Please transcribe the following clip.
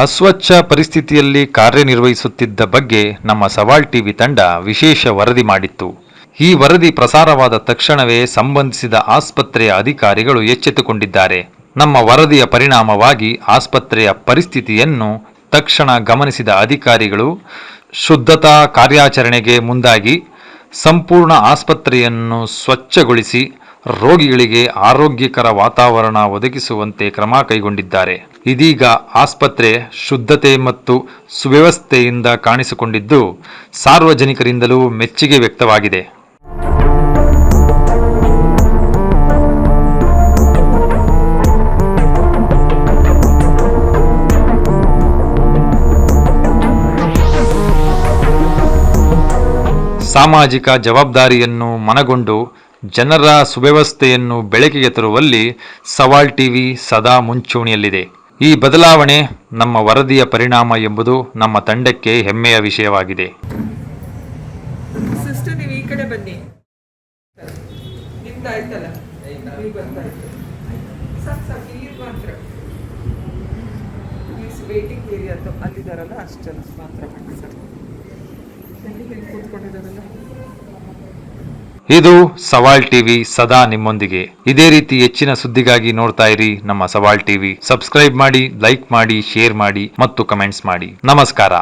ಅಸ್ವಚ್ಛ ಪರಿಸ್ಥಿತಿಯಲ್ಲಿ ಕಾರ್ಯನಿರ್ವಹಿಸುತ್ತಿದ್ದ ಬಗ್ಗೆ ನಮ್ಮ ಸವಾಲ್ ಟಿವಿ ತಂಡ ವಿಶೇಷ ವರದಿ ಮಾಡಿತ್ತು. ಈ ವರದಿ ಪ್ರಸಾರವಾದ ತಕ್ಷಣವೇ ಸಂಬಂಧಿಸಿದ ಆಸ್ಪತ್ರೆಯ ಅಧಿಕಾರಿಗಳು ಎಚ್ಚೆತ್ತುಕೊಂಡಿದ್ದಾರೆ. ನಮ್ಮ ವರದಿಯ ಪರಿಣಾಮವಾಗಿ ಆಸ್ಪತ್ರೆಯ ಪರಿಸ್ಥಿತಿಯನ್ನು ತಕ್ಷಣ ಗಮನಿಸಿದ ಅಧಿಕಾರಿಗಳು ಶುದ್ಧತಾ ಕಾರ್ಯಾಚರಣೆಗೆ ಮುಂದಾಗಿ ಸಂಪೂರ್ಣ ಆಸ್ಪತ್ರೆಯನ್ನು ಸ್ವಚ್ಛಗೊಳಿಸಿ ರೋಗಿಗಳಿಗೆ ಆರೋಗ್ಯಕರ ವಾತಾವರಣ ಒದಗಿಸುವಂತೆ ಕ್ರಮ ಕೈಗೊಂಡಿದ್ದಾರೆ. ಇದೀಗ ಆಸ್ಪತ್ರೆ ಶುದ್ಧತೆ ಮತ್ತು ಸುವ್ಯವಸ್ಥೆಯಿಂದ ಕಾಣಿಸಿಕೊಂಡಿದ್ದು ಸಾರ್ವಜನಿಕರಿಂದಲೂ ಮೆಚ್ಚುಗೆ ವ್ಯಕ್ತವಾಗಿದೆ. ಸಾಮಾಜಿಕ ಜವಾಬ್ದಾರಿಯನ್ನು ಮನಗೊಂಡು ಜನರ ಸುವ್ಯವಸ್ಥೆಯನ್ನು ಬೆಳಕಿಗೆ ತರುವಲ್ಲಿ ಸವಾಲ್ ಟಿವಿ ಸದಾ ಮುಂಚೂಣಿಯಲ್ಲಿದೆ. ಈ ಬದಲಾವಣೆ ನಮ್ಮ ವರದಿಯ ಪರಿಣಾಮ ಎಂಬುದು ನಮ್ಮ ತಂಡಕ್ಕೆ ಹೆಮ್ಮೆಯ ವಿಷಯವಾಗಿದೆ. ಸಿಸ್ಟರ್, ನೀವು ಈ ಕಡೆ ಬನ್ನಿ. ನಿಮ್ದು ಆಯ್ತಲ್ಲ, ನೀವು ಬಂದಾಯ್ತು. ಸಾಕು ಇಲ್ಲಿ ಮಾತ್ರ ವೇಟಿಂಗ್ ಏರಿಯಾ ಅಲ್ಲಿದ್ದಾರಲ್ಲ ಅಷ್ಟು ಜನ ಮಾತ್ರ ಬನ್ನಿ ಸರ್. ಕೂತ್ಕೊಂಡಿದ್ದಾರಲ್ಲ. ಇದು ಸವಾಲ್ ಟಿವಿ ಸದಾ ನಿಮ್ಮೊಂದಿಗೆ. ಇದೇ ರೀತಿ ಹೆಚ್ಚಿನ ಸುದ್ದಿಗಾಗಿ ನೋಡ್ತಾ ಇರಿ ನಮ್ಮ ಸವಾಲ್ ಟಿವಿ. ಸಬ್ಸ್ಕ್ರೈಬ್ ಮಾಡಿ, ಲೈಕ್ ಮಾಡಿ, ಶೇರ್ ಮಾಡಿ ಮತ್ತು ಕಮೆಂಟ್ಸ್ ಮಾಡಿ. ನಮಸ್ಕಾರ.